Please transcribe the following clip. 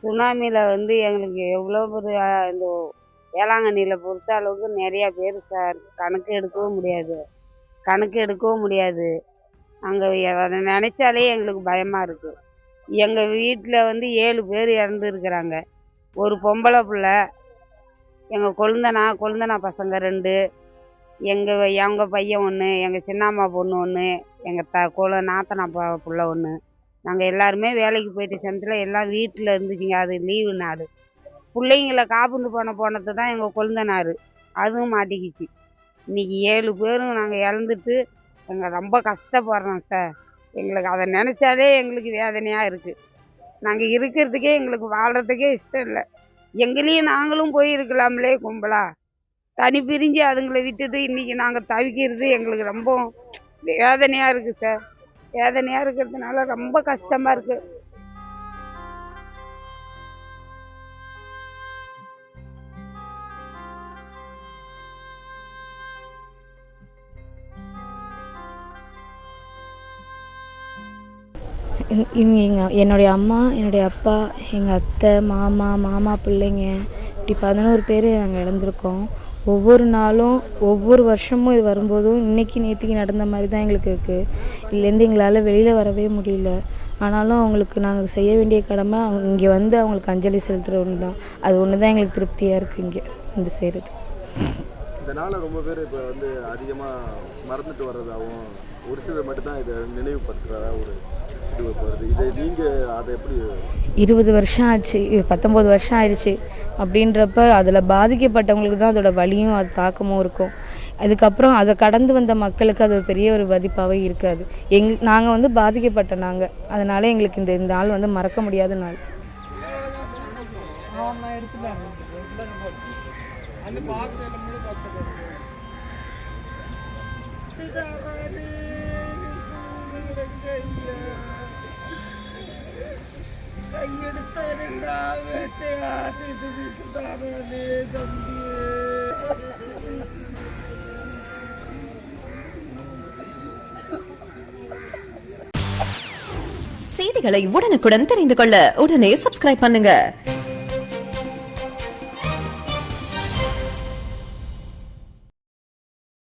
சுனாமியில் எங்களுக்கு எவ்வளோ பெரிய இந்த வேளாங்கண்ணியில் பொறுத்த அளவுக்கு நிறையா பேர் சார் கணக்கு எடுக்கவும் முடியாது. அங்கே அதை நினச்சாலே எங்களுக்கு பயமாக இருக்குது. எங்கள் வீட்டில் 7 பேர் இறந்துருக்குறாங்க. ஒரு பொம்பளை பிள்ளை, எங்கள் கொழுந்தனா பசங்க 2, எங்கள் பையன் 1, எங்கள் சின்னம்மா பொண்ணு 1, எங்கள் நாத்தனா பிள்ளை 1. நாங்கள் எல்லாருமே வேலைக்கு போயிட்ட சமயத்தில் எல்லாம் வீட்டில் இருந்துச்சுங்க. அது லீவு நாள். பிள்ளைங்களை காப்புந்து போனது தான் எங்கள் கொழுந்தனார். அதுவும் மாட்டிக்கிச்சு. இன்றைக்கி 7 பேரும் நாங்கள் இழந்துட்டு எங்கள் ரொம்ப கஷ்டப்படுறோம் சார். எங்களுக்கு அதை நினச்சாலே எங்களுக்கு வேதனையாக இருக்குது. நாங்கள் இருக்கிறதுக்கே எங்களுக்கு வாழ்கிறதுக்கே இஷ்டம் இல்லை. எங்களையும் நாங்களும் போயிருக்கலாம்லே கும்பலா. தனி பிரிஞ்சு அதுங்களை விட்டுட்டு இன்றைக்கி நாங்கள் தவிக்கிறது எங்களுக்கு ரொம்ப வேதனையாக இருக்குது சார். வேதனையாக இருக்கிறதுனால ரொம்ப கஷ்டமாக இருக்குது. என்னுடைய அம்மா, என்னுடைய அப்பா, எங்கள் அத்தை, மாமா பிள்ளைங்க, இப்படி 11 பேர் நாங்கள் இழந்திருக்கோம். ஒவ்வொரு நாளும் ஒவ்வொரு வருஷமும் இது வரும்போதும் நேற்றுக்கு நடந்த மாதிரி தான் எங்களுக்கு இருக்குது. இதுலேருந்து எங்களால் வெளியில் வரவே முடியல. ஆனாலும் அவங்களுக்கு நாங்கள் செய்ய வேண்டிய கடமை இங்கே அவங்களுக்கு அஞ்சலி செலுத்துகிற ஒன்று தான். அது ஒன்று தான் எங்களுக்கு திருப்தியாக இருக்குது இங்கே செய்கிறது. இதனால் ரொம்ப பேர் இப்போ அதிகமாக மறந்துட்டு வர்றதாகவும், ஒரு சிலர் மட்டும்தான் இதை நினைவுபடுத்துகிறதா ஒரு 20 வருஷம் ஆச்சு, 19 வருஷம் ஆயிடுச்சு. அப்படின்றப்ப அதில் பாதிக்கப்பட்டவங்களுக்கு தான் அதோட வலியும் அது தாக்கமும் இருக்கும். அதுக்கப்புறம் அதை கடந்து வந்த மக்களுக்கு அது ஒரு பெரிய ஒரு பாதிப்பாகவே இருக்காது. நாங்கள் பாதிக்கப்பட்ட அதனால எங்களுக்கு இந்த நாள் மறக்க முடியாத நாள். செய்திகளை உடனுக்குடன் தெரிந்து கொள்ள உடனே சப்ஸ்கிரைப் பண்ணுங்க.